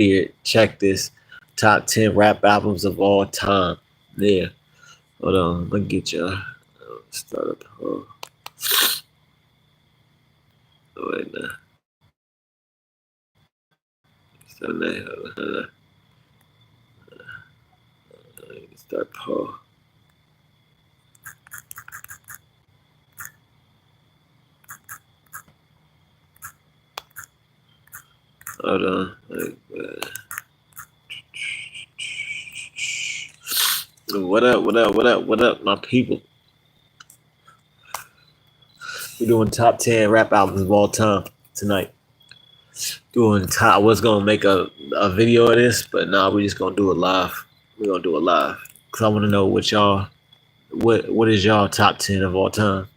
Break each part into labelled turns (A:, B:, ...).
A: here. Check this. Top 10 rap albums of all time. Yeah. Hold on. Let me get you. Start up. Oh, wait, no. Start there. Start Paul. Hold on. What up? What up? What up? What up, my people? We're doing top 10 rap albums of all time tonight. Doing top. I was gonna make a video of this, but nah, we're just gonna do it live. We're gonna do it live because I want to know what is y'all top 10 of all time.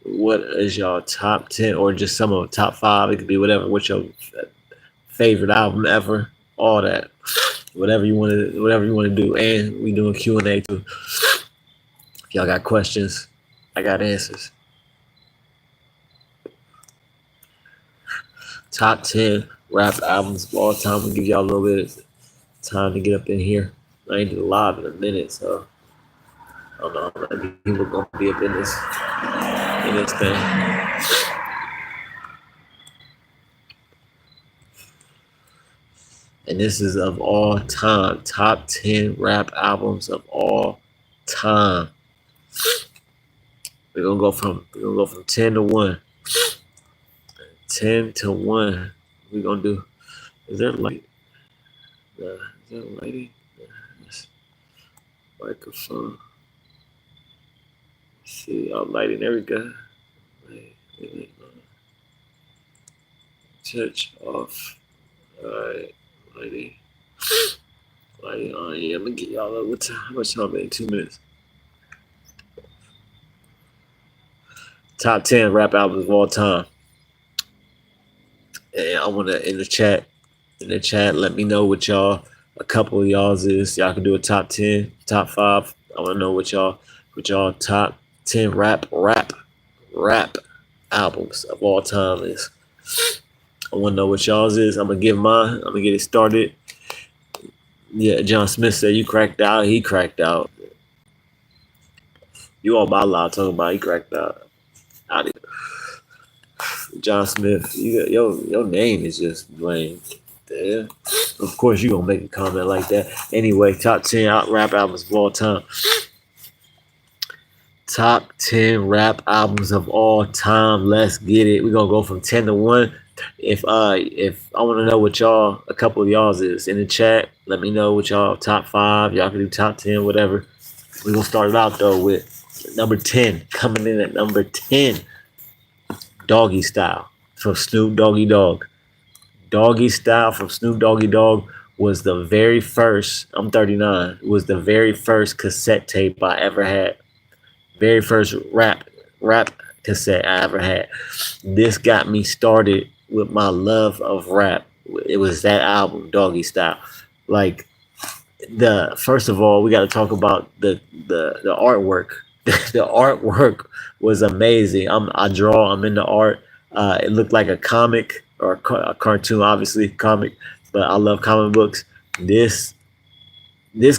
A: What is y'all top 10 or just some of top 5? It could be whatever. What's your favorite album ever? All that. Whatever you want to do. And we doing Q&A too. If y'all got questions, I got answers. Top 10 rap albums of all time. We'll give y'all a little bit of time to get up in here. I ain't do live in a minute, so I don't know how many people are gonna be up in this thing. And this is of all time. Top 10 rap albums of all time. We're gonna go from 10 to 1. 10 to 1. We're gonna do. Is there light? Is there lighting? Microphone. Let's see, all lighting. There we go. Touch off. Alright, lighting. Lighting on. Yeah, I'm gonna get y'all up. How much time? In 2 minutes. Top 10 rap albums of all time. And I wanna in the chat, let me know what y'all. A couple of y'all's is. Y'all can do a top 10, top 5. I wanna know what y'all top 10 rap albums of all time is. I wanna know what y'all's is. I'm gonna give mine. I'm gonna get it started. Yeah, John Smith said you cracked out. He cracked out. You all my live talking about he cracked out. John Smith, your name is just lame. Yeah. Of course you gonna make a comment like that. Anyway, top 10 rap albums of all time. Top 10 rap albums of all time. Let's get it. We're gonna go from 10 to 1. If I want to know what y'all, a couple of y'all's is in the chat, let me know what y'all top 5. Y'all can do top 10, whatever. We're gonna start it out though with number 10. Coming in at number 10. Doggy Style from Snoop Doggy Dogg. Doggy Style from Snoop Doggy Dogg was the very first. I'm 39. Was the very first cassette tape I ever had. Very first rap cassette I ever had. This got me started with my love of rap. It was that album, Doggy Style. Like first of all, we got to talk about the artwork. The artwork was amazing. I'm into art. It looked like a comic or a cartoon, obviously comic, but I love comic books. This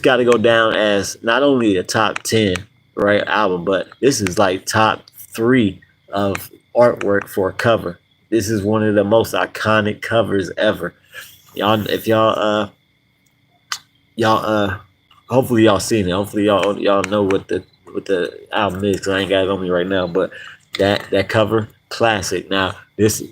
A: got to go down as not only a top 10 right album, but this is like top 3 of artwork for a cover. This is one of the most iconic covers ever. Y'all, if y'all hopefully y'all seen it. Hopefully y'all know what the album is, because I ain't got it on me right now. But that cover, classic. Now this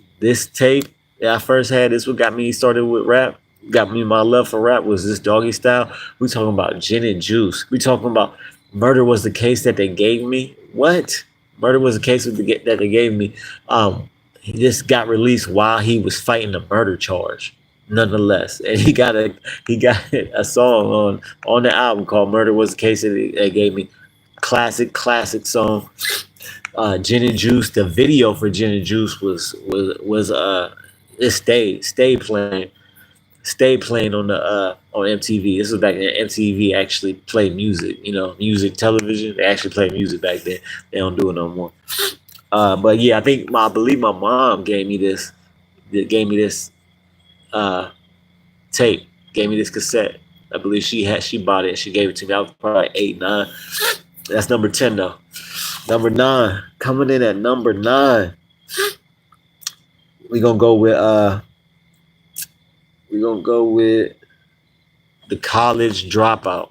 A: tape that I first had, this what got me started with rap. Got me my love for rap was this Doggy Style. We talking about Gin and Juice. We talking about Murder Was the Case That They Gave Me. What? Murder Was the Case that they gave me. This got released while he was fighting a murder charge. Nonetheless, and he got a song on the album called "Murder Was the Case That They Gave Me." Classic song. Gin and Juice. The video for Gin and Juice was it stayed playing on the on MTV. This was back when MTV actually played music. Music television. They actually played music back then. They don't do it no more. But yeah, I believe my mom gave me this. tape. Gave me this cassette. I believe she bought it. She gave it to me. I was probably like 8, 9. That's number 10 though. Number 9, coming in at number 9. We gonna go with the College Dropout.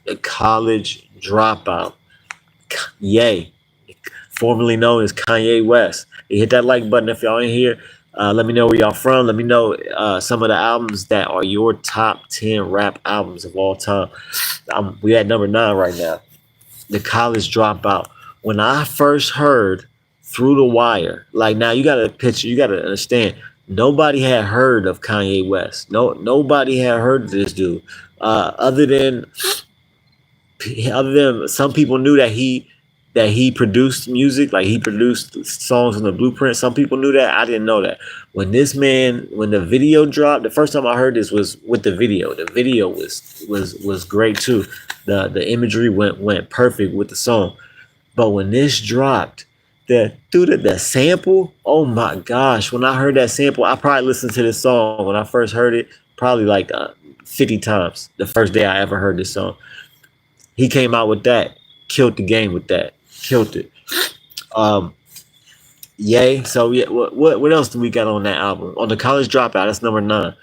A: The College Dropout. Yay. Formerly known as Kanye West. You hit that like button if y'all ain't here. Let me know where y'all from. Let me know some of the albums that are your top 10 rap albums of all time. We at number 9 right now. The College Dropout. When I first heard Through the Wire, like now you gotta picture, you gotta understand, nobody had heard of Kanye West. Nobody had heard of this dude. Other than some people knew that he produced music, like he produced songs on the Blueprint. Some people knew that. I didn't know that. When the video dropped, the first time I heard this was with the video. The video was great too. The imagery went perfect with the song. But when this dropped, the sample, oh my gosh! When I heard that sample, I probably listened to this song when I first heard it probably like 50 times. The first day I ever heard this song, he came out with that, killed the game with that, killed it. Yay! So yeah, what else do we got on that album? On the College Dropout, that's number 9.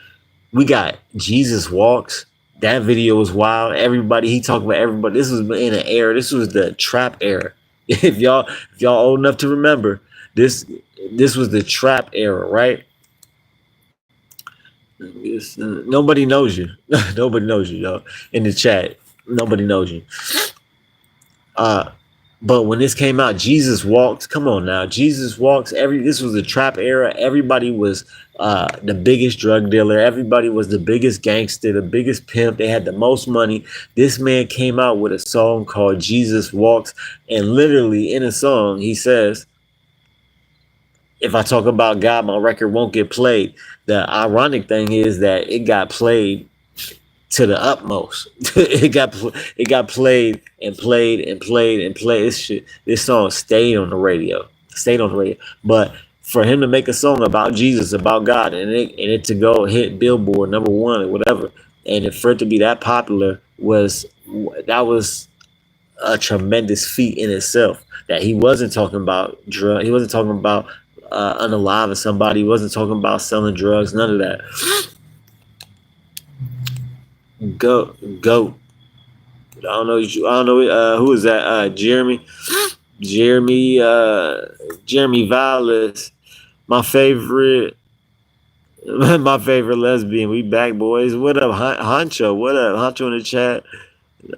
A: We got Jesus Walks. That video was wild. Everybody, he talked about everybody. This was in an era. This was the trap era. If y'all old enough to remember, this was the trap era, right? Nobody knows you. Nobody knows you, though. In the chat, nobody knows you. But when this came out, Jesus Walks. Come on now, Jesus Walks. This was the trap era. Everybody was the biggest drug dealer. Everybody was the biggest gangster, the biggest pimp. They had the most money. This man came out with a song called Jesus Walks, and literally in a song he says, "If I talk about God, my record won't get played." The ironic thing is that it got played to the utmost. it got played and played and played and played. This song stayed on the radio. But for him to make a song about Jesus, about God, and it to go hit Billboard number 1 or whatever, and for it to be that popular was a tremendous feat in itself. That he wasn't talking about drugs. He wasn't talking about unaliving somebody. He wasn't talking about selling drugs. None of that. Go. I don't know who is that? Jeremy Vallis, my favorite lesbian. We back, boys. What up, Honcho? What up, Honcho in the chat?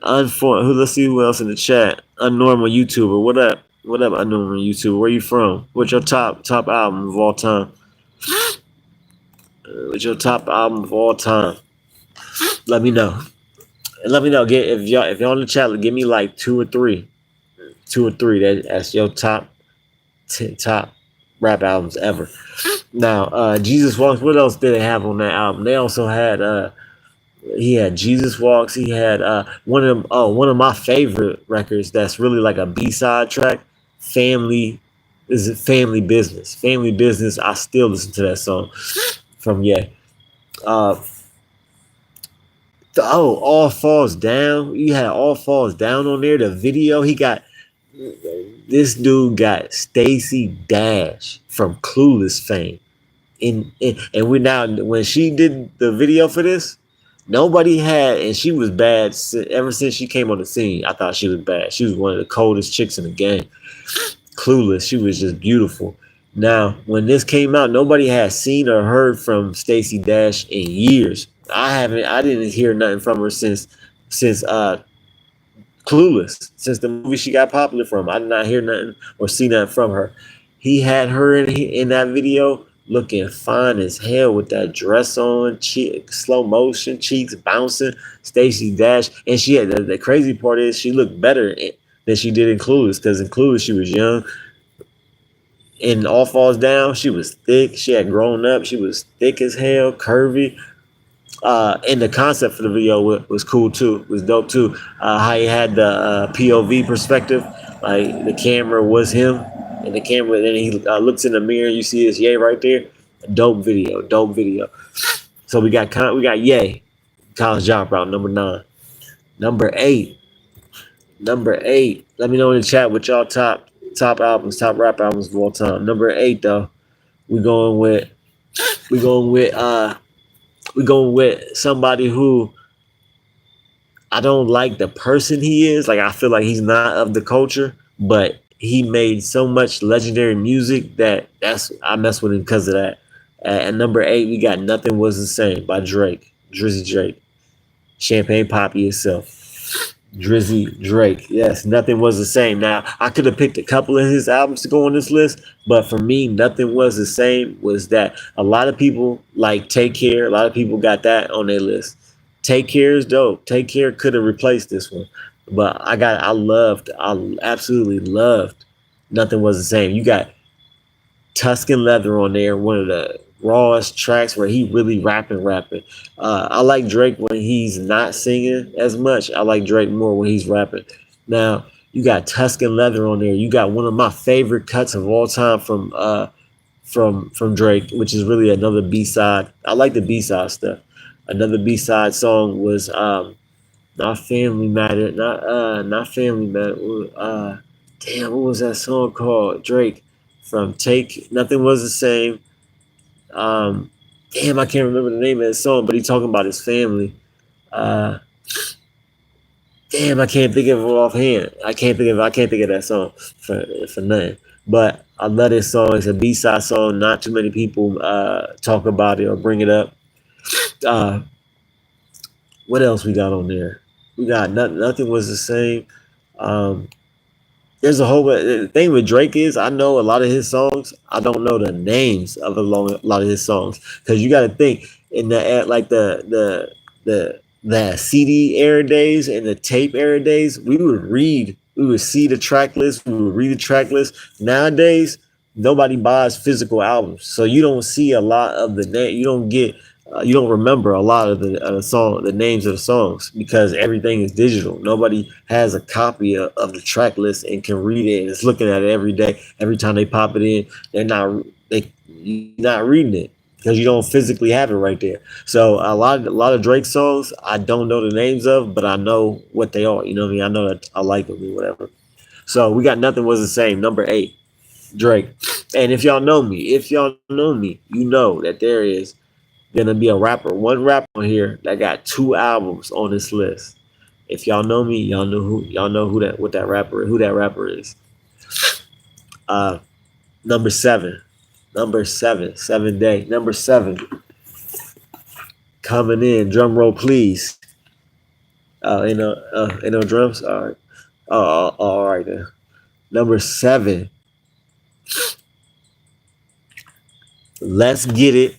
A: Let's see who else in the chat. Unnormal YouTuber. What up, unnormal YouTuber? Where you from? What's your top album of all time? What's your top album of all time? Let me know. And let me know. If y'all in the chat, give me like 2 or 3. That's your top rap albums ever. Now, Jesus Walks. What else did they have on that album? They also had he had Jesus Walks. He had one of my favorite records that's really like a B-side track. Family Business. Family Business. I still listen to that song from All Falls Down. You had All Falls Down on there. The video, this dude got Stacey Dash from Clueless fame. And when she did the video for this, nobody had, and she was bad ever since she came on the scene. I thought she was bad. She was one of the coldest chicks in the game. Clueless, she was just beautiful. Now, when this came out, nobody had seen or heard from Stacey Dash in years. I didn't hear nothing from her since Clueless, since the movie she got popular from. I did not hear nothing or see nothing from her. He had her in that video looking fine as hell with that dress on, slow motion, cheeks bouncing. Stacey Dash, and she had the crazy part is she looked better than she did in Clueless, because in Clueless she was young. In All Falls Down, she was thick. She had grown up. She was thick as hell, curvy. And the concept for the video was cool too. Was dope too. How he had the POV perspective, like the camera was him, and the camera. Then he looks in the mirror. You see his yay right there. Dope video. So we got Ye, College Dropout, number 9. Number 8, number 8. Let me know in the chat what y'all top albums, top rap albums of all time. Number 8 though, we going with we going with we going with somebody who I don't like the person he is. Like I feel like he's not of the culture, but he made so much legendary music that's I mess with him because of that. At number 8, we got "Nothing Was the Same" by Drake, Drizzy Drake, Champagne Poppy itself. Drizzy Drake. Yes, Nothing Was the Same. Now, I could have picked a couple of his albums to go on this list, but for me, Nothing Was the Same was that a lot of people like Take Care. A lot of people got that on their list. Take Care is dope. Take Care could have replaced this one. But I absolutely loved Nothing Was the Same. You got Tuscan Leather on there, one of the rawest tracks where he really rapping. I like Drake when he's not singing as much. I like Drake more when he's rapping. Now you got Tuscan Leather on there. You got one of my favorite cuts of all time from Drake, which is really another B side. I like the B side stuff. Another B side song was not Family Matter, not Family Matter. Damn, what was that song called? Drake from Take Nothing Was the Same. Damn, I can't remember the name of that song, but he's talking about his family. Uh, damn, I can't think of it offhand. I can't think of that song for nothing. But I love this song. It's a B side song. Not too many people talk about it or bring it up. Uh, what else we got on there? We got Nothing Was the Same. Um, there's a whole the thing with Drake is I know a lot of his songs. I don't know the names of lot of his songs because you got to think in the like the CD era days and the tape era days. We would see the track list, we would read the track list. Nowadays, nobody buys physical albums, so you don't see a lot of the name. You don't remember a lot of the names of the songs because everything is digital. Nobody has a copy of the track list and can read it and is looking at it every day. Every time they pop it in, you're not reading it because you don't physically have it right there. So a lot of Drake songs I don't know the names of, but I know what they are. You know what I mean? I know that I like them or whatever. So we got Nothing Was the Same, number 8, Drake. And if y'all know me, you know that there is gonna be a rapper, one rapper on here that got 2 albums on this list. If y'all know me, y'all know who that rapper is. Uh, number 7, number 7, 7 Day, number 7, coming in. Drum roll, please. Ain't no drums. All right. All right then. Number 7, Let's Get It.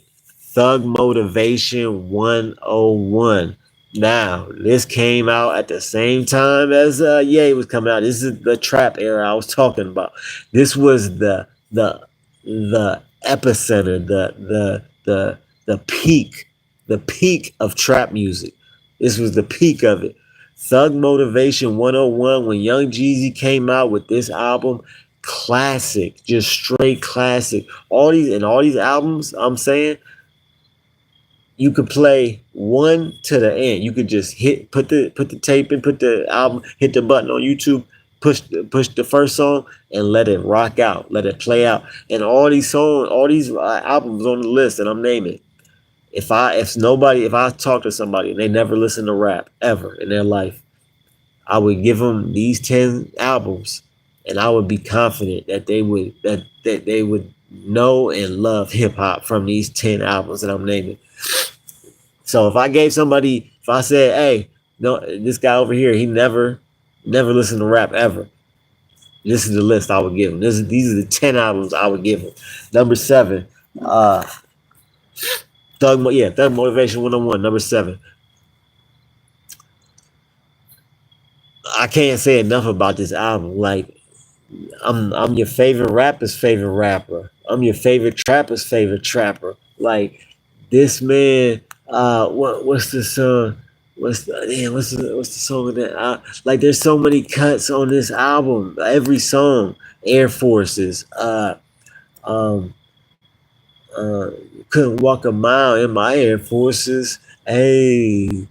A: Thug Motivation 101. Now, this came out at the same time as Ye was coming out. This is the trap era I was talking about. This was the epicenter, the peak of trap music. This was the peak of it. Thug Motivation 101, when Young Jeezy came out with this album, classic, just straight classic. All these albums, I'm saying, you could play one to the end. You could just put the tape in, put the album, hit the button on YouTube, push the first song, and let it rock out, let it play out. And all these albums on the list, and I'm naming. If I talk to somebody and they never listen to rap ever in their life, I would give them these 10 albums, and I would be confident that they would know and love hip hop from these 10 albums that I'm naming. So if I said, hey, no, this guy over here, he never listened to rap ever. This is the list I would give him. These are the 10 albums I would give him. Number 7, Thug Motivation 101, number 7. I can't say enough about this album. Like, I'm your favorite rapper's favorite rapper. I'm your favorite trapper's favorite trapper. Like, this man, what's the song? What's the song of that? Like, there's so many cuts on this album. Every song, Air Forces, Uh, couldn't walk a mile in my Air Forces. Hey,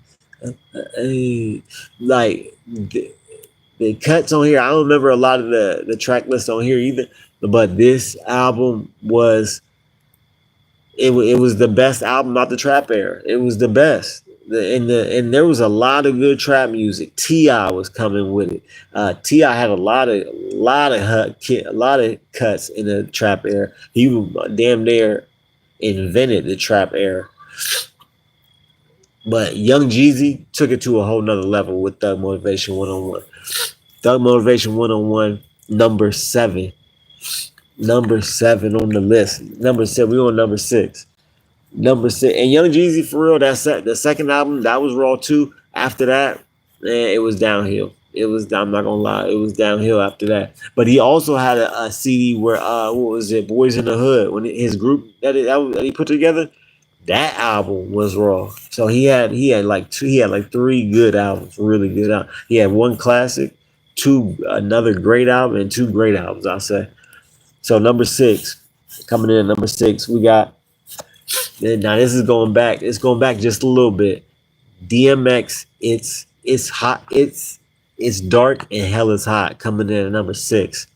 A: hey, like the cuts on here. I don't remember a lot of the track list on here either. But this album was it was the best album out the trap era. It was the best. And there was a lot of good trap music. Ti was coming with it. Ti had a lot of cuts in the trap era. He was damn near invented the trap era. But Young Jeezy took it to a whole nother level with Thug Motivation 101. Thug Motivation 101, number seven. Number seven on the list. Number seven, we on number six. Number six. And Young Jeezy, for real, the second album, that was raw too. After that, man, it was downhill. It was, I'm not gonna lie, it was downhill after that. But he also had a CD where what was it, Boys in the Hood, when his group that he put together, that album was raw. So he had like three good albums, really good albums. He had one classic, another great album, and two great albums, I'll say. So number six, coming in at number six, we got, now this is going back. It's going back just a little bit. DMX, it's hot. It's dark and hell is hot. Coming in at number six.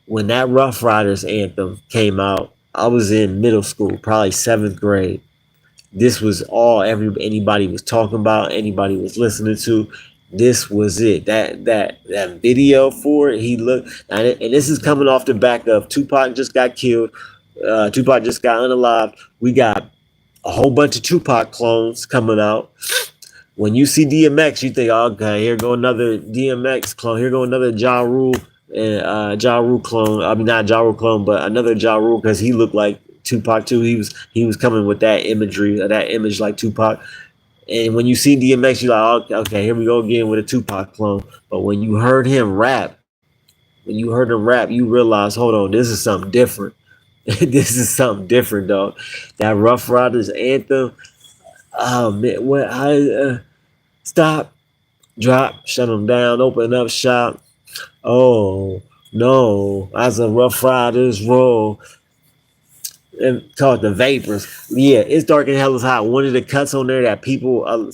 A: When that Rough Riders anthem came out, I was in middle school, probably seventh grade. This was all anybody was talking about, anybody was listening to. This was it. That video for it. He looked, and this is coming off the back of Tupac just got killed. Tupac just got unalived. We got a whole bunch of Tupac clones coming out. When you see DMX, you think, oh, okay, here go another DMX clone. Here go another Ja Rule and Ja Rule clone. I mean, not Ja Rule clone, but another Ja Rule because he looked like Tupac too. He was coming with that imagery, that image like Tupac. And when you see DMX, you're like, oh, okay, here we go again with a Tupac clone. But when you heard him rap, you realize, hold on, this is something different. This is something different, dog. That Rough Riders anthem. Oh man, what? Stop, drop, shut them down, open up shop. Oh no, as a Rough Riders roll, and call it the Vapors. Yeah, it's dark and hell is hot. One of the cuts on there that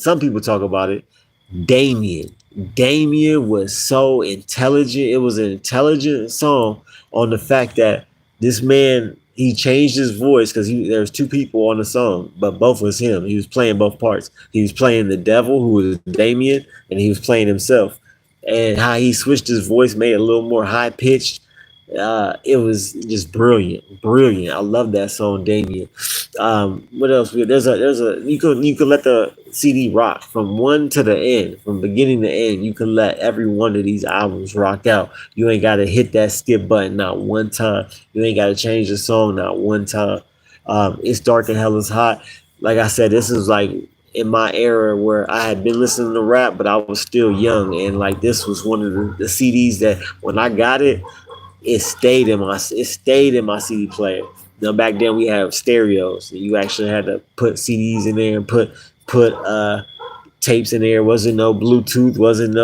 A: some people talk about it. Damien. Damien was so intelligent. It was an intelligent song on the fact that this man, he changed his voice because there's two people on the song, but both was him. He was playing both parts. He was playing the devil, who was Damien, and he was playing himself. And how he switched his voice made it a little more high pitched. It was just brilliant, brilliant. I love that song, Damien. What else? There's a you can let the CD rock from one to the end, from beginning to end. You can let every one of these albums rock out. You ain't got to hit that skip button not one time. You ain't got to change the song not one time. It's dark and hell is hot. Like I said, this is like in my era where I had been listening to rap, but I was still young, and like this was one of the CDs that when I got it, it stayed in my CD player. Back then we had stereos. You actually had to put CDs in there and put tapes in there. Wasn't no Bluetooth. Wasn't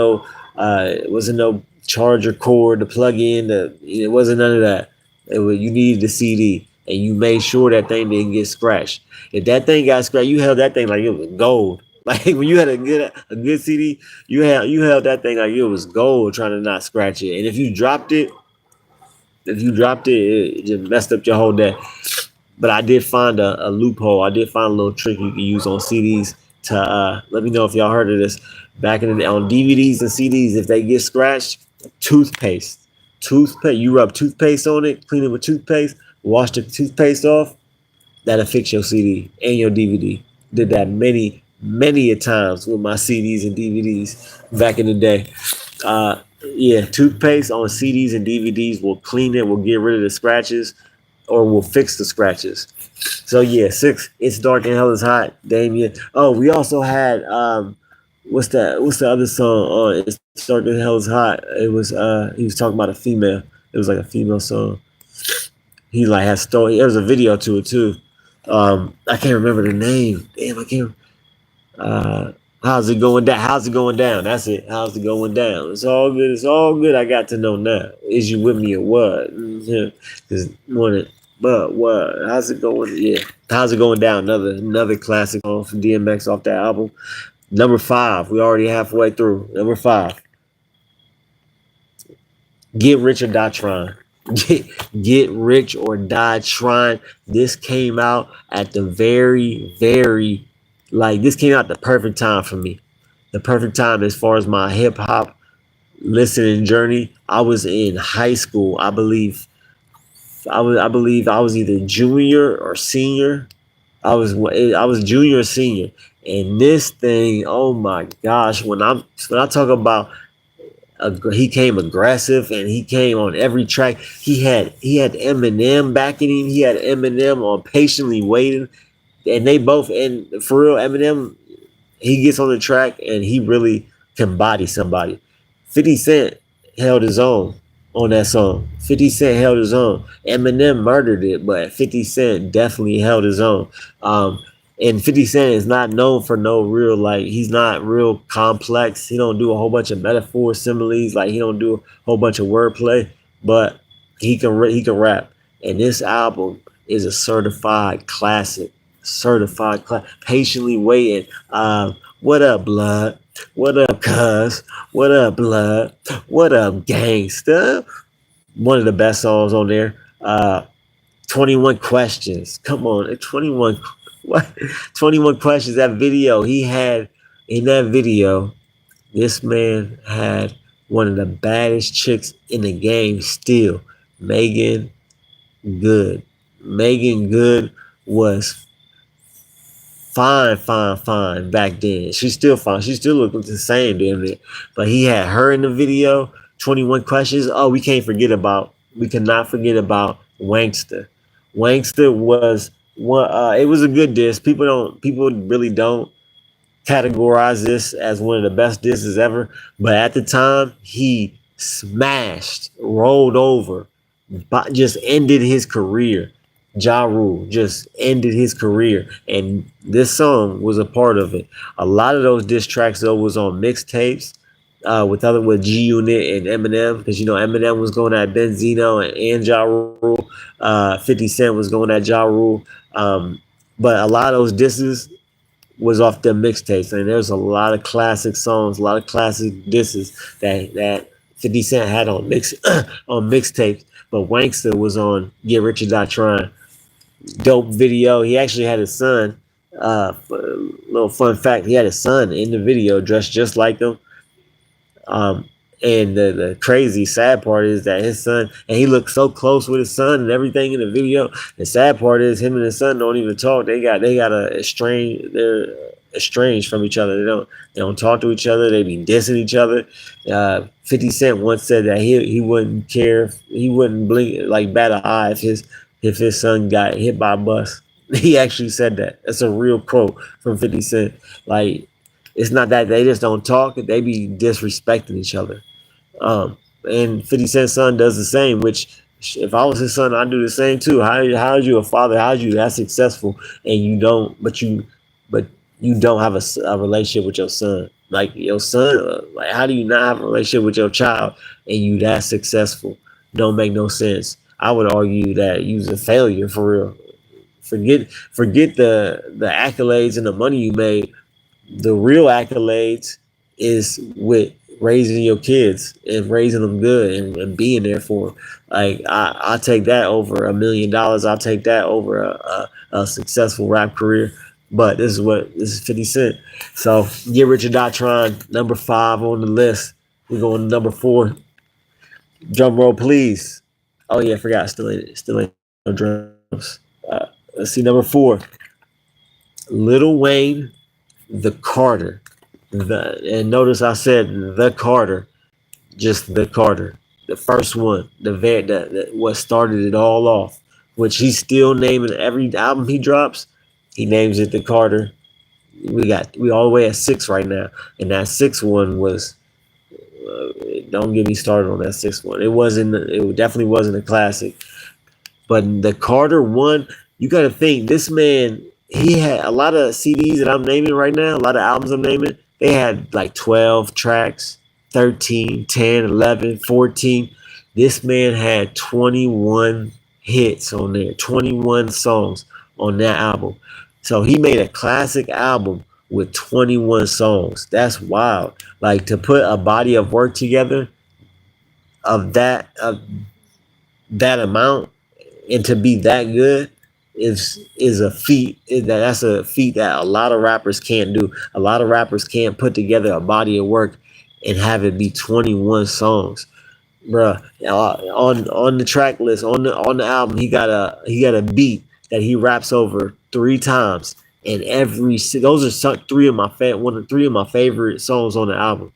A: no charger cord to plug in. It wasn't none of that. You needed the CD, and you made sure that thing didn't get scratched. If that thing got scratched, you held that thing like it was gold. Like when you had a good CD, you held that thing like it was gold, trying to not scratch it. And if you dropped it, it just messed up your whole day. But I did find a loophole. I did find a little trick you can use on CDs to let me know if y'all heard of this. Back in the day, on DVDs and CDs, if they get scratched, toothpaste. Toothpaste. You rub toothpaste on it, clean it with toothpaste, wash the toothpaste off. That'll fix your CD and your DVD. Did that many a times with my CDs and DVDs back in the day. Yeah, toothpaste on CDs and DVDs will clean it, will get rid of the scratches, or will fix the scratches. So yeah, six. It's dark and hell is hot. Damien. Oh, we also had what's the other song on It's dark and hell is hot? It was he was talking about a female. It was like a female song. He like had story. There was a video to it too. I can't remember the name. Damn, I can't. Uh, how's it going down? How's it going down? That's it. How's it going down? It's all good. It's all good. I got to know now. Is you with me or what? Because But what? How's it going? Yeah, how's it going down? Another classic song from DMX off that album. Number five. We already halfway through. Number five. Get Rich or Die Trying. Get, get Rich or Die Trying. This came out at the very, this came out the perfect time for me. The perfect time as far as my hip hop listening journey. I was in high school, I believe. I believe I was either junior or senior. I was junior or senior. And this thing, oh my gosh, when I talk about he came aggressive and he came on every track. He had Eminem backing him. He had Eminem on Patiently Waiting, and they both, and for real, Eminem, he gets on the track and he really can body somebody. 50 Cent held his own on that song. 50 Cent held his own. Eminem murdered it, but 50 Cent definitely held his own. And 50 Cent is not known for no real, he's not real complex. He don't do a whole bunch of metaphors, similes, he don't do a whole bunch of wordplay, but he can rap. And this album is a certified classic. Certified class. Patiently Waiting. What up, blood? What up, cuz? What up, blood? What up, gangsta? One of the best songs on there. 21 Questions. Come on, 21. What? 21 Questions. That video he had in that video. This man had one of the baddest chicks in the game still. Megan Good. Megan Good was fine back then. She's still fine. She still looked the same, damn it. But he had her in the video. 21 Questions. Oh, we cannot forget about Wankster. Wankster was one. It was a good diss. People really don't categorize this as one of the best disses ever. But at the time, he smashed, rolled over, just ended his career. Ja Rule just ended his career, and this song was a part of it. A lot of those diss tracks though was on mixtapes with G Unit and Eminem, because Eminem was going at Benzino and Ja Rule. 50 Cent was going at Ja Rule, but a lot of those disses was off their mixtapes, and there's a lot of classic songs, a lot of classic disses that 50 Cent had on on mixtapes. But Wankster was on Get Rich or Die Trying. Dope video. He actually had his son. Little fun fact: he had his son in the video, dressed just like him. And the crazy sad part is that his son, and he looked so close with his son and everything in the video. The sad part is him and his son don't even talk. They're estranged from each other. They don't talk to each other. They be dissing each other. 50 Cent once said that he wouldn't care, he wouldn't blink, bat an eye if his son got hit by a bus. He actually said that. That's a real quote from 50 Cent. It's not that they just don't talk, they be disrespecting each other. And 50 Cent's son does the same, which if I was his son, I'd do the same too. How are you a father? How are you that successful and but you don't have a relationship with your son? Your son, how do you not have a relationship with your child and you that successful? Don't make no sense. I would argue that you's a failure for real. Forget the accolades and the money you made. The real accolades is with raising your kids and raising them good and being there for them. I'll take that over $1 million. I'll take that over a successful rap career. But this is 50 Cent. So Get Rich or Die Trying, number 5 on the list. We're going to number 4. Drum roll, please. Oh yeah, I forgot. Still ain't no drums. Let's see, number 4. Lil Wayne, The Carter. And notice I said The Carter, just The Carter. The first one, what started it all off, which he's still naming every album he drops. He names it The Carter. We all the way at 6 right now, and that 6th one was. Don't get me started on that 6th one. It definitely wasn't a classic. But the Carter one, you got to think this man. He had a lot of CDs that I'm naming right now. A lot of albums I'm naming. They had 12 tracks, 13, 10, 11, 14. This man had 21 hits on there, 21 songs on that album. So he made a classic album with 21 songs. That's wild. Like to put a body of work together of that amount and to be that good is a feat. That's a feat that a lot of rappers can't do. A lot of rappers can't put together a body of work and have it be 21 songs. Bruh, on the track list on the album, he got a beat that he raps over 3 times, and those are three of my three of my favorite songs on the album.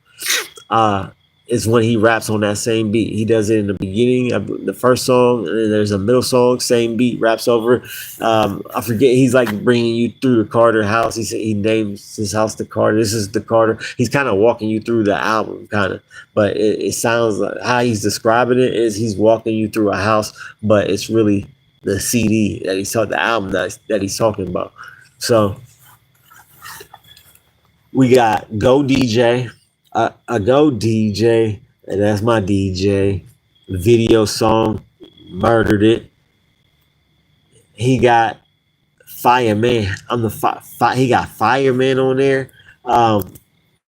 A: Uh, is when he raps on that same beat. He does it in the beginning of the first song, and then there's a middle song, same beat, raps over. I forget. He's like bringing you through the Carter house. He names his house the Carter. This is the Carter. He's kind of walking you through the album, kind of, but it sounds like how he's describing it is he's walking you through a house, but it's really the CD that the album that he's talking about. So we got Go DJ. I Go DJ, and that's my DJ. Video song, Murdered It. He got Fireman. He got Fireman on there.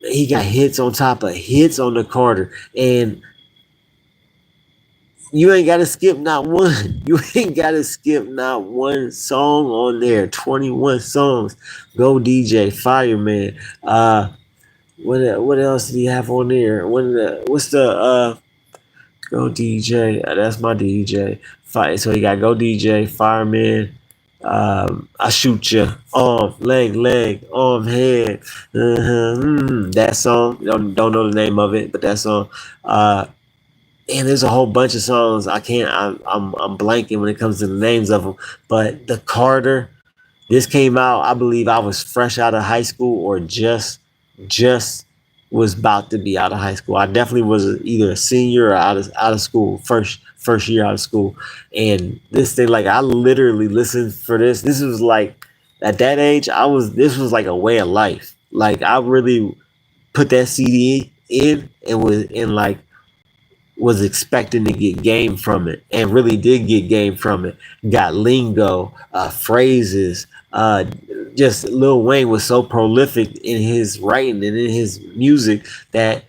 A: He got hits on top of hits on the Carter, and you ain't gotta skip not one. You ain't gotta skip not one song on there. 21 songs. Go DJ, Fireman. What else did he have on there? What's the Go DJ? That's my DJ. So he got Go DJ, Fireman. I shoot you, arm, leg, arm, head. That song. Don't know the name of it, but that song. And there's a whole bunch of songs. I'm blanking when it comes to the names of them. But the Carter. This came out. I believe I was fresh out of high school or just was about to be out of high school. I definitely was either a senior or out of school, first year out of school. And this thing, like I literally listened for this. This was like at that age, this was like a way of life. Like I really put that CD in and was expecting to get game from it, and really did get game from it. Got lingo, phrases. Just Lil Wayne was so prolific in his writing and in his music that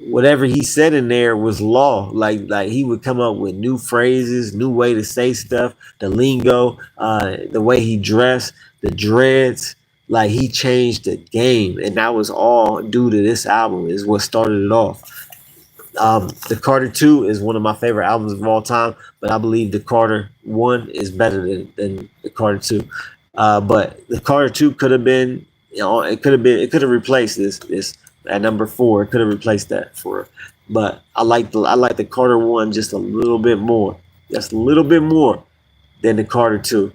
A: whatever he said in there was law. Like he would come up with new phrases, new way to say stuff, the lingo, the way he dressed, the dreads. Like he changed the game, and that was all due to this album. Is what started it off. The Carter 2 is one of my favorite albums of all time, but I believe the Carter 1 is better than the Carter 2. But the Carter 2 could have been, it could have replaced this at number 4. It could have replaced that but I like the Carter 1 just a little bit more, than the Carter 2.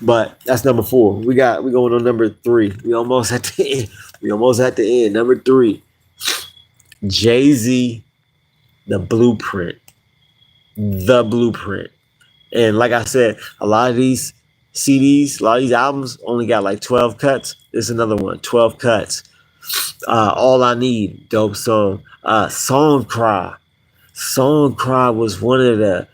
A: But that's number 4. We going on number 3. We almost at the end. Number 3. Jay-Z, The Blueprint. And like I said, a lot of these CDs, a lot of these albums only got like 12 cuts. This is another one, 12 cuts. All I Need, dope song. Song Cry. Song Cry was one of the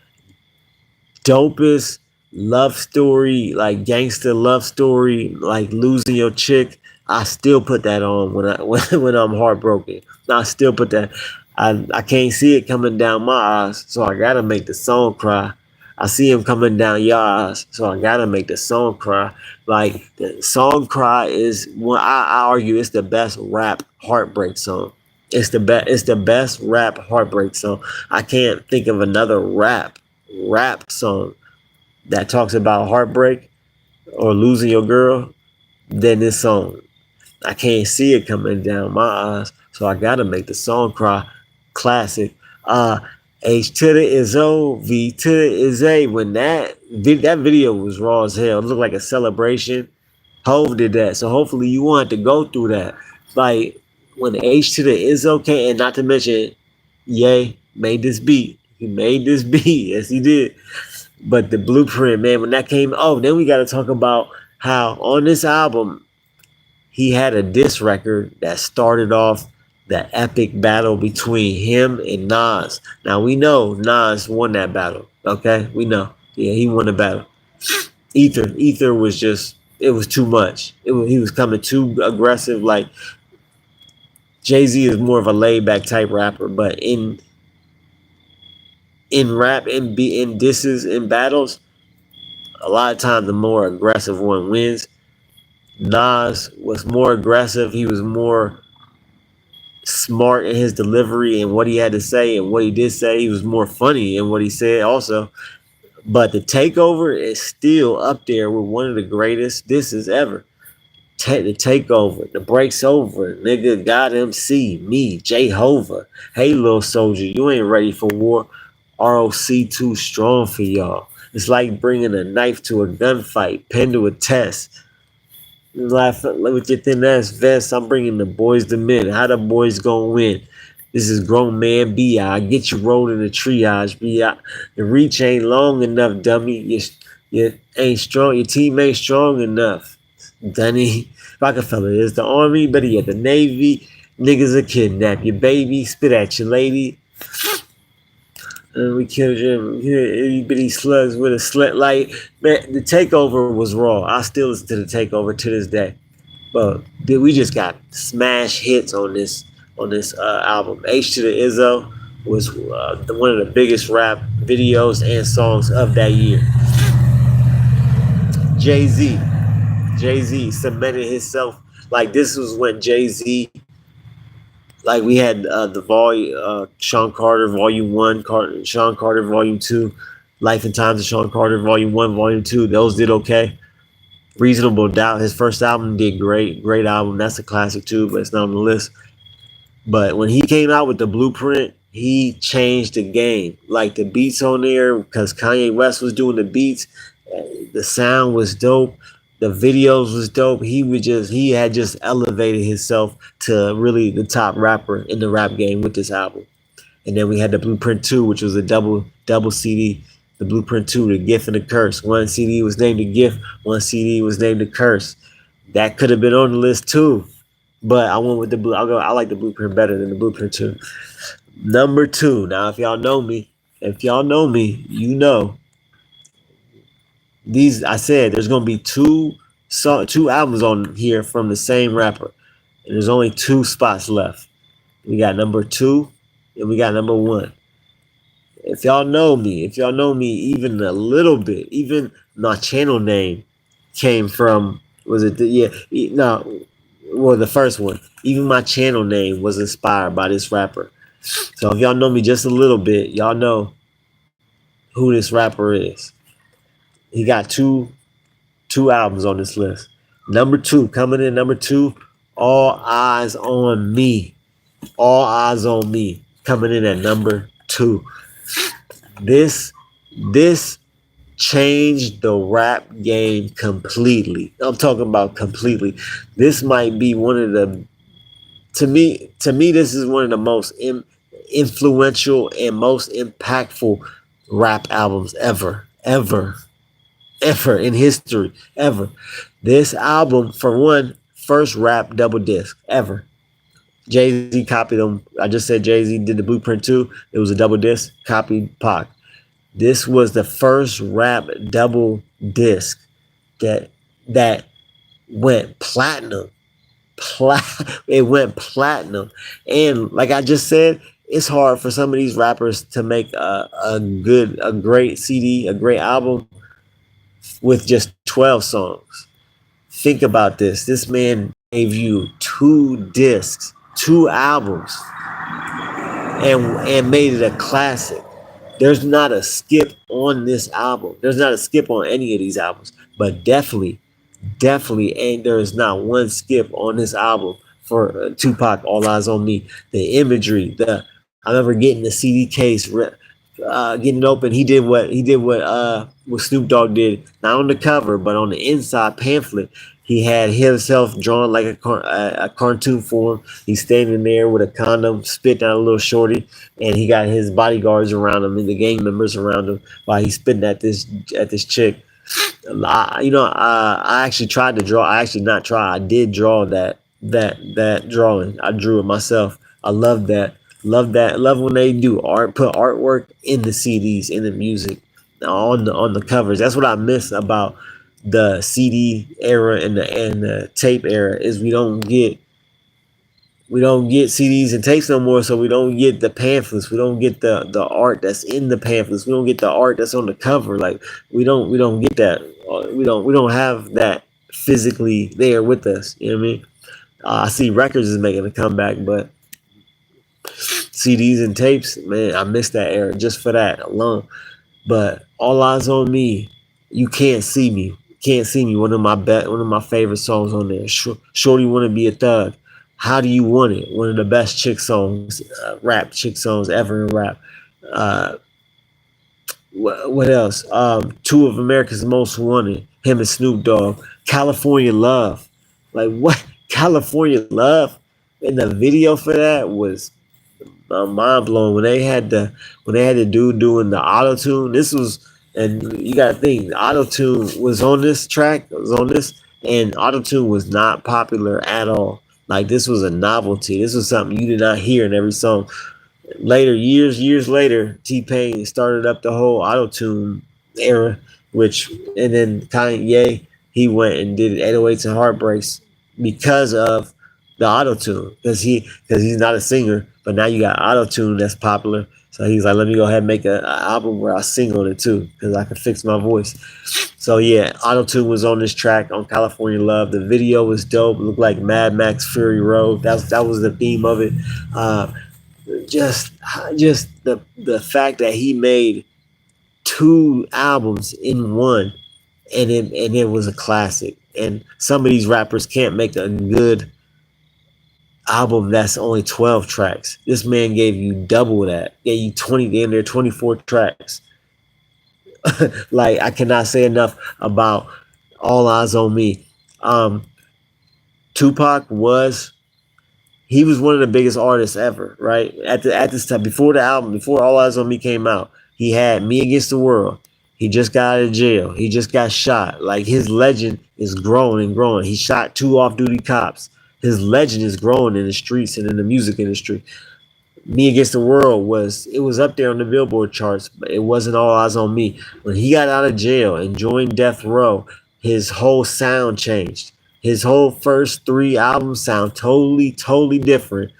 A: dopest love story, like gangster love story, like losing your chick. I still put that on when I'm heartbroken. I still put that. I can't see it coming down my eyes, so I gotta make the song cry. I see him coming down your eyes, so I gotta make the song cry. Like the song cry is one. I argue it's the best rap heartbreak song. It's the best rap heartbreak song. I can't think of another rap song that talks about heartbreak or losing your girl than this song. I can't see it coming down my eyes, so I gotta make the song cry. Classic. H to the is O, V to the is A. When that video was raw as hell. It looked like a celebration. Hove did that, so hopefully you want to go through that. Like when the H to the is okay, and not to mention, Ye made this beat. He made this beat, yes he did. But the Blueprint, man, when that came, then we got to talk about how on this album he had a diss record that started off the epic battle between him and Nas. Now we know Nas won that battle. Okay, we know Yeah, he won the battle. Ether was just, it was too much. He was coming too aggressive. Like Jay Z is more of a laid back type rapper, but in rap, in disses, in battles, a lot of times the more aggressive one wins. Nas was more aggressive. He was more smart in his delivery and what he had to say and what he did say. He was more funny in what he said also. But the takeover is still up there with one of the greatest disses ever. The takeover, the breaks over, nigga, God MC, me, Jehovah. Hey, little soldier, you ain't ready for war. ROC too strong for y'all. It's like bringing a knife to a gunfight, pen to a test. Laugh with your thin ass vest. I'm bringing the boys to men. How the boys gonna win? This is grown man B.I. Get you rolled in the triage B.I. The reach ain't long enough, dummy. You ain't strong. Your team ain't strong enough. Dunny. Rockefeller is the army, better yet the navy. Niggas will kidnap your baby, spit at your lady. We killed you. Itty bitty slugs with a slit light. Man, the takeover was raw. I still listen to the takeover to this day. But dude, we just got smash hits on this album. H to the Izzo was one of the biggest rap videos and songs of that year. Jay Z, Jay Z cemented himself. Like this was when Jay Z, like we had the volume, Sean Carter Volume One, Sean Carter Volume Two, Life and Times of Sean Carter Volume One, Volume Two. Those did okay. Reasonable Doubt, his first album did great, great album. That's a classic too, but it's not on the list. But when he came out with the Blueprint, he changed the game. Like the beats on there, because Kanye West was doing the beats, the sound was dope. The videos was dope. He had just elevated himself to really the top rapper in the rap game with this album. And then we had the Blueprint 2, which was a double CD. The Blueprint 2, The Gift and the Curse. One CD was named The Gift, one CD was named The Curse. That could have been on the list too. But I went with the blue. I like the Blueprint better than the Blueprint 2. Number 2. Now if y'all know me, you know these, I said there's gonna be two albums on here from the same rapper. And there's only 2 spots left. We got number 2 and we got number 1. If y'all know me even a little bit, even my channel name came from, was it the first one. Even my channel name was inspired by this rapper. So if y'all know me just a little bit, y'all know who this rapper is. He got two albums on this list. Number 2, coming in number 2, All Eyes on Me. All Eyes on Me, coming in at number 2. This changed the rap game completely. I'm talking about completely. This might be one of the, to me, this is one of the most influential and most impactful rap albums ever in history, ever. This album, for one, first rap double disc ever. Jay-Z copied them. I just said Jay-Z did the Blueprint 2. It was a double disc, copied Pac. This was the first rap double disc that went platinum. It went platinum. And like I just said, it's hard for some of these rappers to make a great CD, a great album with just 12 songs. Think about this. This man gave you 2 discs, 2 albums, and made it a classic. There's not a skip on this album. There's not a skip on any of these albums, but definitely, and there is not one skip on this album for Tupac. All Eyes on Me. The imagery, I remember getting the CD case, getting it open. He did what Snoop Dogg did, not on the cover, but on the inside pamphlet. He had himself drawn like a cartoon form. He's standing there with a condom, spitting out a little shorty, and he got his bodyguards around him and the gang members around him while he's spitting at this chick. I actually tried to draw. I did draw that drawing. I drew it myself. I love that. Love when they do art, put artwork in the CDs, in the music. on the covers. That's what I miss about the CD era and the tape era is we don't get CDs and tapes no more, so we don't get the pamphlets. We don't get the art that's in the pamphlets. We don't get the art that's on the cover. Like we don't get that. We don't have that physically there with us. You know what I mean? I see records is making a comeback, but CDs and tapes, man, I miss that era just for that alone. But All Eyes on Me, You Can't See Me, Can't See Me. One of my favorite songs on there. Shorty Wanna Be a Thug. How Do You Want It? One of the best chick songs, rap chick songs ever in rap. Uh, what else? Two of America's Most Wanted. Him and Snoop Dogg. California Love. Like what? California Love. And the video for that was mind blown when they had the dude doing the auto tune. This was, and you got to think, auto tune was on this track, was on this, and auto tune was not popular at all. Like this was a novelty. This was something you did not hear in every song. Later, years later, T Pain started up the whole auto tune era, which and then Kanye he went and did 808s and Heartbreaks because of the auto tune because he's not a singer, but now you got auto tune that's popular. So he's like, let me go ahead and make a album where I sing on it too because I can fix my voice. So yeah, auto tune was on this track on California Love. The video was dope. It looked like Mad Max Fury Road. That was the theme of it. Uh, just just the fact that he made two albums in one and it was a classic. And some of these rappers can't make a good album that's only 12 tracks. This man gave you double that. Gave you 20 damn near 24 tracks. Like I cannot say enough about All Eyes on Me. Um Tupac was he was one of the biggest artists ever, right? At this time, before the album, before All Eyes on Me came out, he had Me Against the World. He just got out of jail. He just got shot. Like his legend is growing and growing. He shot two off-duty cops. His legend is growing in the streets and in the music industry. Me Against the World was up there on the Billboard charts, but it wasn't All Eyes on Me. When he got out of jail and joined Death Row, his whole sound changed. His whole first three albums sound totally different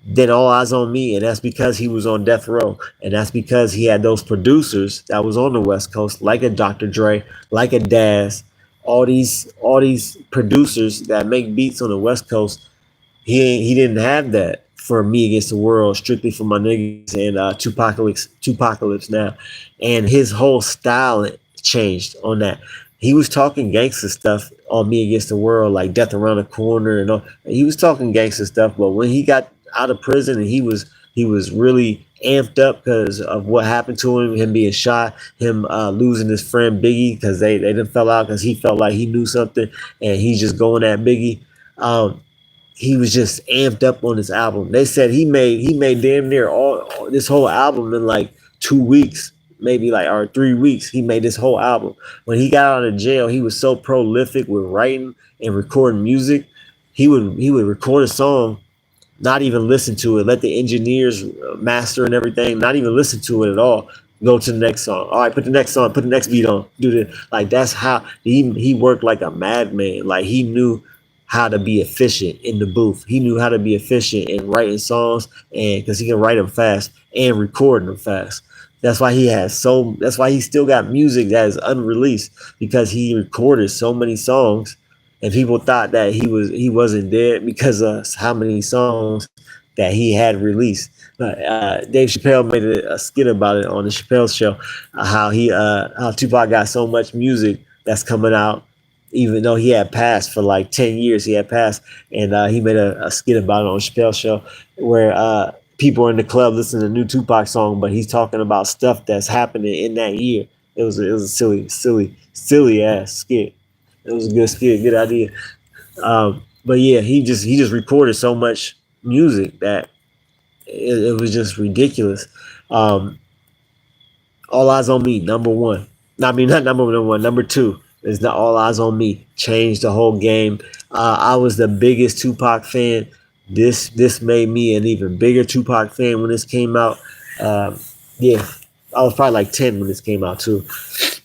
A: than All Eyes on Me, and that's because he was on Death Row, and that's because he had those producers that was on the West Coast, like a Dr. Dre, like a Daz, all these producers that make beats on the West Coast. He didn't have that for Me Against the World, strictly for my niggas and Tupacalypse now, and his whole style changed on that. He was talking gangster stuff on Me Against the World, like Death Around the Corner and all. He was talking gangster stuff, but when he got out of prison and he was really amped up because of what happened to him being shot, him losing his friend Biggie because they didn't fell out because he felt like he knew something and he's just going at Biggie. He was just amped up on this album. They said he made damn near all this whole album in like 2 weeks, maybe like or 3 weeks. He made this whole album. When he got out of jail, he was so prolific with writing and recording music. He would record a song, not even listen to it, let the engineers master and everything, not even listen to it at all. Go to the next song. All right, put the next song, put the next beat on. Do the like. That's how he worked like a madman. Like he knew how to be efficient in the booth. He knew how to be efficient in writing songs, and because he can write them fast and record them fast. That's why he still got music that is unreleased because he recorded so many songs, and people thought that he wasn't dead because of how many songs that he had released. Dave Chappelle made a skit about it on the Chappelle Show, how Tupac got so much music that's coming out, even though he had passed for like 10 years. He had passed, and he made a skit about it on Chappelle Show where people in the club listening to the new Tupac song, but he's talking about stuff that's happening in that year. It was a silly ass skit. It was a good skit, good idea. But yeah, he just recorded so much music that it was just ridiculous. Um, All Eyes on Me, number one. I mean, not number one. Number two is the All Eyes on Me. Changed the whole game. I was the biggest Tupac fan. This made me an even bigger Tupac fan when this came out. Yeah, I was probably like 10 when this came out too.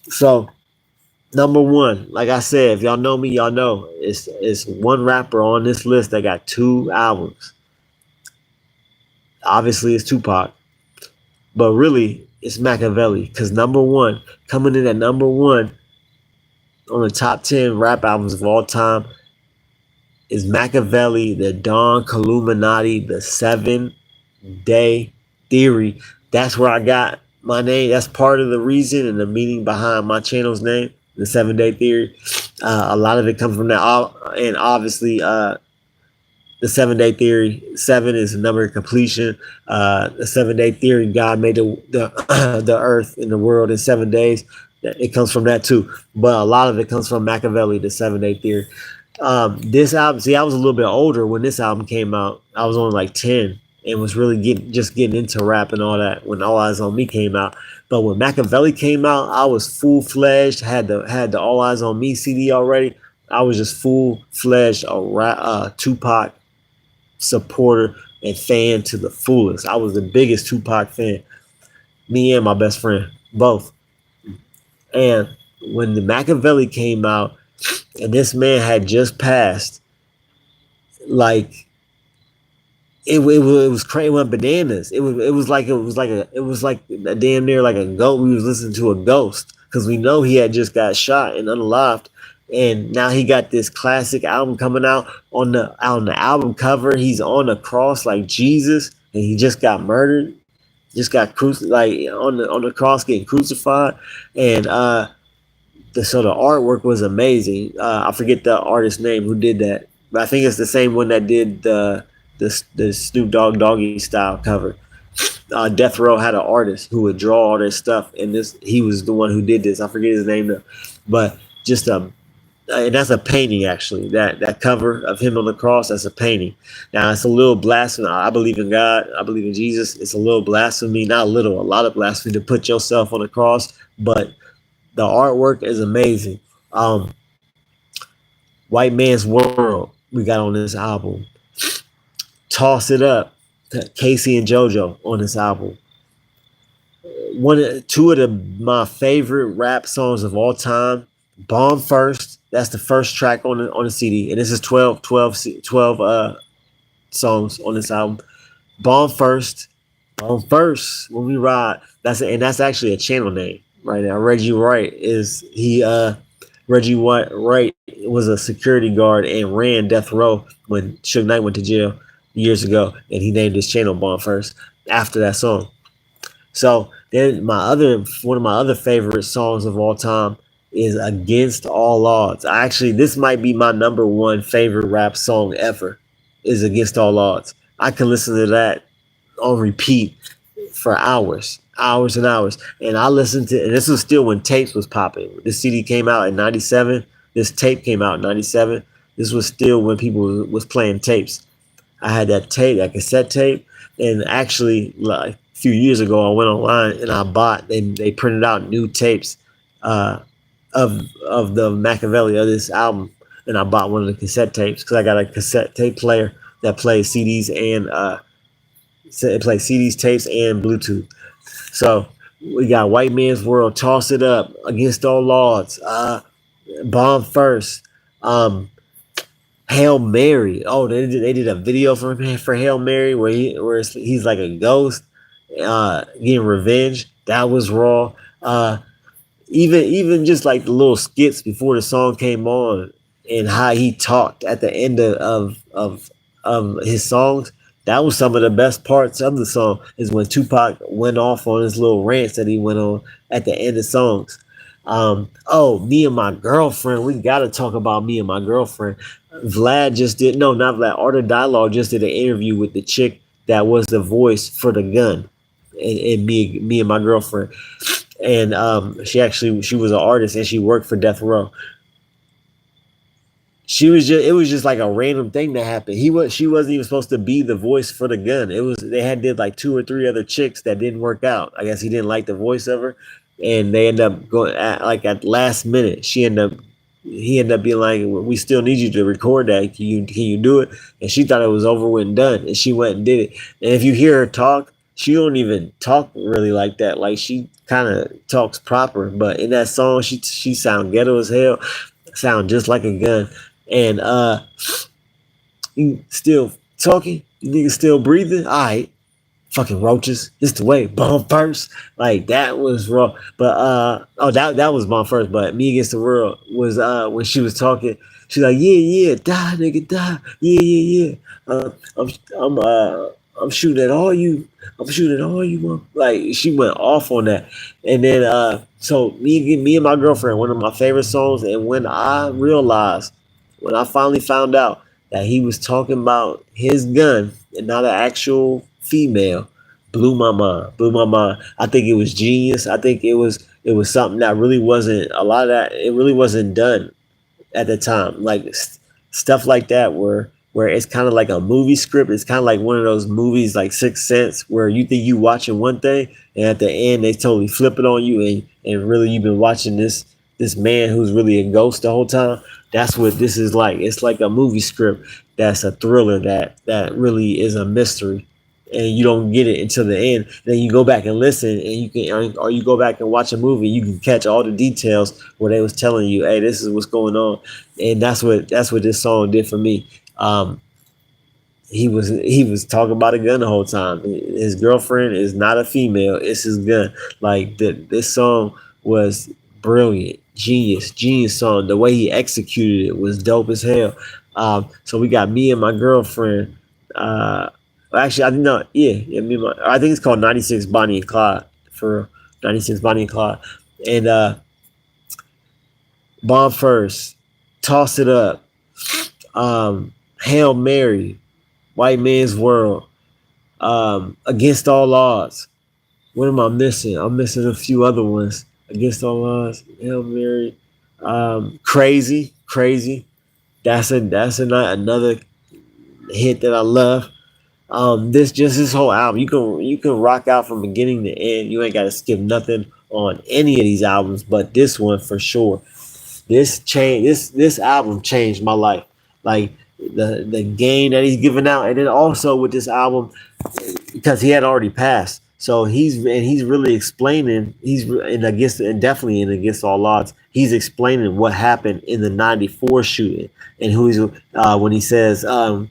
A: So number one, like I said, if y'all know me, y'all know it's one rapper on this list that got 2 albums. Obviously, it's Tupac, but really, it's Machiavelli. Because number one, coming in at number one on the top 10 rap albums of all time is Machiavelli, the Don Columinati, the 7 Day Theory. That's where I got my name. That's part of the reason and the meaning behind my channel's name, the 7 Day Theory. A lot of it comes from that, and obviously, the 7 Day Theory. Seven is the number of completion. The 7 Day Theory, God made the earth and the world in 7 days. It comes from that too, but a lot of it comes from Machiavelli, the 7 Day Theory. This album, see, I was a little bit older when this album came out. I was only like 10 and was really getting into rap and all that when All Eyes on Me came out. But when Machiavelli came out, I was full fledged. Had the All Eyes on Me CD already. I was just full fledged Tupac supporter and fan to the fullest. I was the biggest Tupac fan. Me and my best friend, both. And when the Machiavelli came out, and this man had just passed, like it was crazy. It went bananas. It was like a damn near like a goat. We was listening to a ghost because we know he had just got shot and unalived, and now he got this classic album coming out. On the album cover, he's on a cross like Jesus, and he just got murdered, just got like on the cross getting crucified, and so the artwork was amazing. I forget the artist's name who did that, but I think it's the same one that did the Snoop Dogg Doggy Style cover. Death Row had an artist who would draw all this stuff, and he was the one who did this. I forget his name though, but just and that's a painting actually. That cover of him on the cross, that's a painting. Now it's a little blasphemy. I believe in God. I believe in Jesus. It's a little blasphemy, not a little, a lot of blasphemy to put yourself on the cross, but the artwork is amazing. White Man's World we got on this album. Toss It Up, Casey and JoJo on this album. Two of my favorite rap songs of all time. Bomb First, that's the first track on the CD, and this is 12 songs on this album. Bomb First, when we ride. That's actually a channel name right now. Reggie Wright was a security guard and ran Death Row when Suge Knight went to jail years ago, and he named his channel Bomb First after that song. So then one of my other favorite songs of all time is Against All Odds. This might be my number one favorite rap song ever, is Against All Odds. I can listen to that on repeat for hours and hours. And I listened to, and this was still when tapes was popping. This CD came out in 97. This tape came out in 97. This was still when people was playing tapes. I had that cassette tape. And actually, like a few years ago, I went online and I bought, they printed out new tapes of the Machiavelli of this album. And I bought one of the cassette tapes because I got a cassette tape player that plays CDs and it plays CDs, tapes, and Bluetooth. So we got White Man's World, Toss It Up, Against All Odds, Bomb First, Hail Mary. Oh, they did a video for Hail Mary where he's like a ghost getting revenge. That was raw. Even just like the little skits before the song came on and how he talked at the end of his songs. That was some of the best parts of the song, is when Tupac went off on his little rants that he went on at the end of songs. Me and My Girlfriend. We got to talk about Me and My Girlfriend. Not Vlad. Art of Dialogue just did an interview with the chick that was the voice for the gun in Me and My Girlfriend. And she was an artist and she worked for Death Row. It was just like a random thing that happened. She wasn't even supposed to be the voice for the gun. Did like 2 or 3 other chicks that didn't work out. I guess he didn't like the voice of her, and they end up going at last minute. He ended up being like, "We still need you to record that. Can you do it?" And she thought it was over with and done, and she went and did it. And if you hear her talk, she don't even talk really like that. Like she kind of talks proper, but in that song, she sound ghetto as hell, sound just like a gun. And you still talking? You niggas still breathing? All right, fucking roaches. It's the way. Bomb first. Like that was raw. But oh that was bomb first. But Me Against the World was when she was talking. She's like, yeah, yeah, die, nigga, die. Yeah, yeah, yeah. I'm I'm uh I'm shooting at all you. I'm shooting at all you, mom. Like she went off on that. And then so me and my girlfriend, one of my favorite songs, and when I finally found out that he was talking about his gun and not an actual female, blew my mind. Blew my mind. I think it was genius. I think it was something that really wasn't a lot of that. It really wasn't done at the time. Like stuff like that, where it's kind of like a movie script. It's kind of like one of those movies like Sixth Sense, where you think you watching one thing, and at the end they totally flip it on you, and really you've been watching this man who's really a ghost the whole time. That's what this is like. It's like a movie script that's a thriller that really is a mystery, and you don't get it until the end. Then you go back and listen, and you can, or you go back and watch a movie. You can catch all the details where they was telling you, "Hey, this is what's going on," and that's what this song did for me. Um, he was talking about a gun the whole time. His girlfriend is not a female; it's his gun. Like this song was brilliant, genius song. The way he executed it was dope as hell. So we got Me and My Girlfriend. Actually, I think no, yeah, me and my. I think it's called 96 Bonnie and Clyde for 96 Bonnie and Clyde, and Bomb First, Toss It Up, Hail Mary, White Man's World, Against All Odds. What am I missing? I'm missing a few other ones. Against All Odds, Hail Mary, Crazy. Another hit that I love. This whole album, you can rock out from beginning to end. You ain't got to skip nothing on any of these albums, but this one for sure. This album changed my life. Like the game that he's giving out, and then also with this album, because he had already passed. So he's really explaining. And definitely in Against All Odds, he's explaining what happened in the '94 shooting, and when he says um,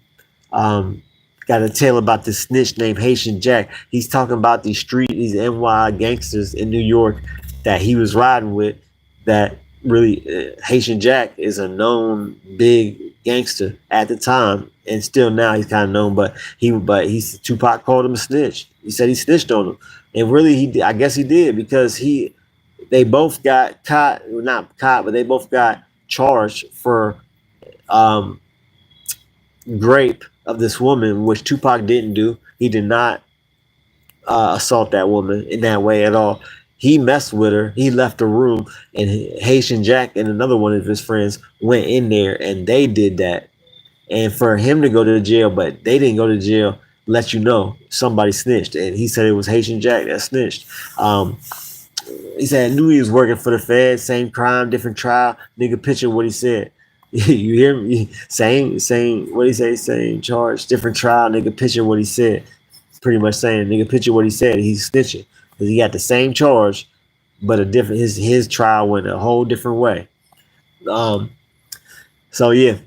A: got a tale about this snitch named Haitian Jack. He's talking about these NY gangsters in New York that he was riding with. That really, Haitian Jack is a known big gangster at the time, and still now he's kind of known. But Tupac called him a snitch. He said he snitched on him, and really I guess he did, because they both got caught, well, not caught, but they both got charged for um, rape of this woman, which Tupac didn't do. He did not assault that woman in that way at all. He messed with her. He left the room, and Haitian Jack and another one of his friends went in there, and they did that. And for him to go to jail, but they didn't go to jail, let you know somebody snitched, and he said it was Haitian Jack that snitched. He said, I knew he was working for the Fed. Same crime, different trial. Nigga, picture what he said. You hear me? Same. What he say? Same charge, different trial. Nigga, picture what he said. Pretty much saying, nigga, picture what he said. He's snitching because he got the same charge, but a different. His trial went a whole different way. Um. So yeah,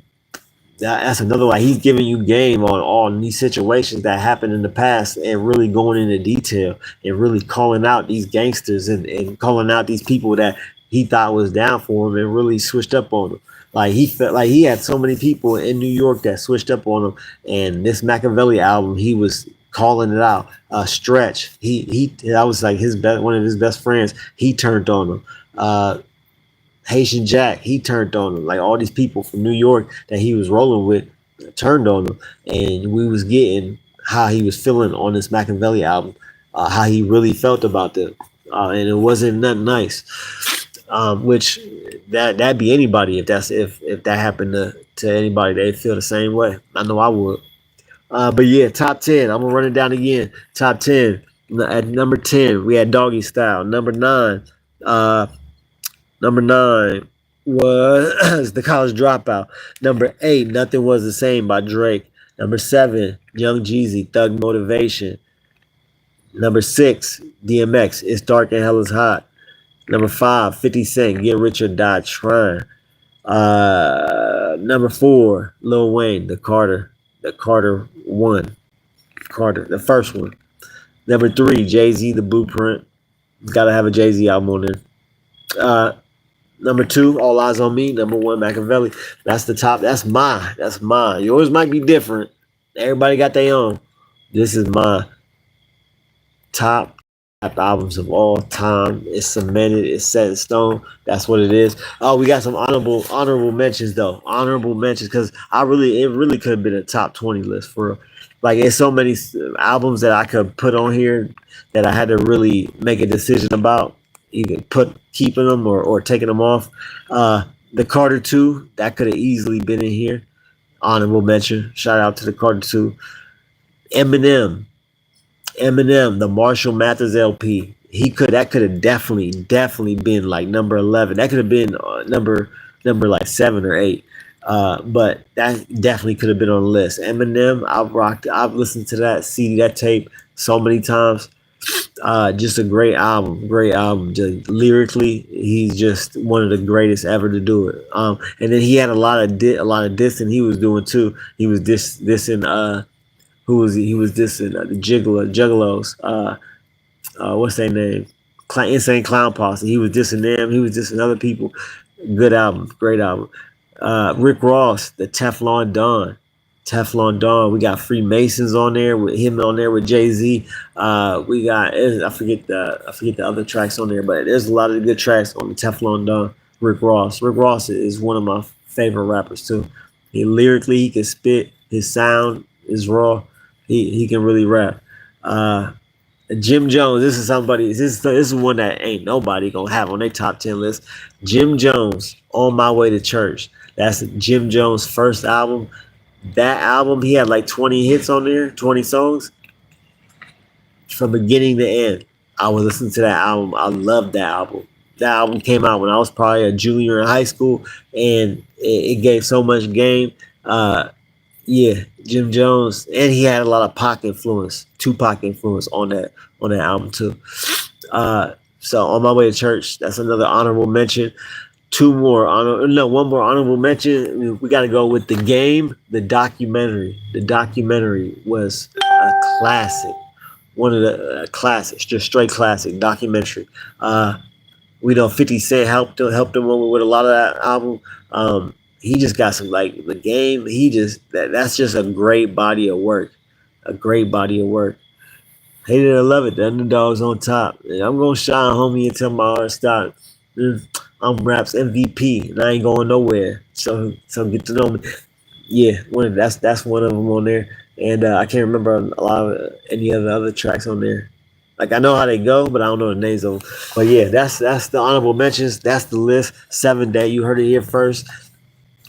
A: that's another way. He's giving you game on these situations that happened in the past, and really going into detail, and really calling out these gangsters, and calling out these people that he thought was down for him, and really switched up on them. Like he felt like he had so many people in New York that switched up on him. And this Machiavelli album, he was calling it out. Stretch, he that was like one of his best friends. He turned on him. Haitian Jack, he turned on him. Like all these people from New York that he was rolling with turned on him, and we was getting how he was feeling on this Machiavelli album, how he really felt about them, and it wasn't nothing nice. Which that'd be anybody, if that happened to anybody, they'd feel the same way. I know I would. But yeah, top 10. I'm gonna run it down again. Top 10. At number 10, we had Doggy Style. Number nine was The College Dropout. Number 8, Nothing Was the Same by Drake. Number 7, Young Jeezy, Thug Motivation. Number 6, DMX, It's Dark and Hell is Hot. Number 5, 50 Cent, Get Rich or Die Trying. Number 4, Lil Wayne, the Carter one, Carter, the first one. Number 3, Jay Z, The Blueprint. Gotta have a Jay Z album on there. Uh, Number 2, All Eyes on Me. Number 1, Machiavelli. That's the top. That's mine. That's mine. Yours might be different. Everybody got their own. This is my top albums of all time. It's cemented. It's set in stone. That's what it is. Oh, we got some honorable mentions though. Honorable mentions because it really could have been a top 20 list for real. Like it's so many albums that I could put on here that I had to really make a decision about, either keeping them or taking them off. The Carter 2, that could have easily been in here. Honorable mention. Shout out to the Carter 2. Eminem, the Marshall Mathers LP. That could have definitely been like number 11. That could have been number like 7 or 8. But that definitely could have been on the list. Eminem, I've listened to that CD, that tape so many times. Just a great album. Just lyrically, he's just one of the greatest ever to do it. And then he had a lot of dissing he was doing too. He was dissing he was dissing the Juggalos. What's their name? Insane Clown Posse. He was dissing them. He was dissing other people. Good album, great album. Rick Ross, the Teflon Don. We got Freemasons on there with him on there with Jay Z. We got I forget the other tracks on there, but there's a lot of good tracks on the Teflon Don. Rick Ross. Rick Ross is one of my favorite rappers too. He can spit. His sound is raw. He can really rap. Jim Jones. This is one that ain't nobody gonna have on their top 10 list. Jim Jones, On My Way to Church. That's Jim Jones' first album. That album, he had like 20 hits on there, 20 songs from beginning to end. I would listen to that album. I loved that album. That album came out when I was probably a junior in high school, and it gave so much game. Yeah, Jim Jones, and he had a lot of Tupac influence on that album too. So On My Way to Church, that's another honorable mention. One more honorable mention. We got to go with The Game, the documentary. The documentary was a classic, one of the classics, just straight classic documentary. We know 50 Cent helped him with a lot of that album. He just got some, like The Game. That's just a great body of work. A great body of work. Hate it or love it, the underdog's on top. And I'm gonna shine, homie, until my heart stops. I'm rap's MVP, and I ain't going nowhere. So get to know me. Yeah, that's one of them on there, and I can't remember a lot of any of the other tracks on there. Like I know how they go, but I don't know the names of them. But yeah, that's the honorable mentions. That's the list. 7 Day. You heard it here first.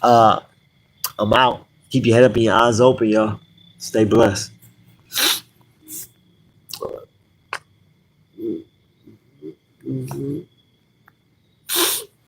A: I'm out. Keep your head up and your eyes open, y'all. Stay blessed. Mm-hmm.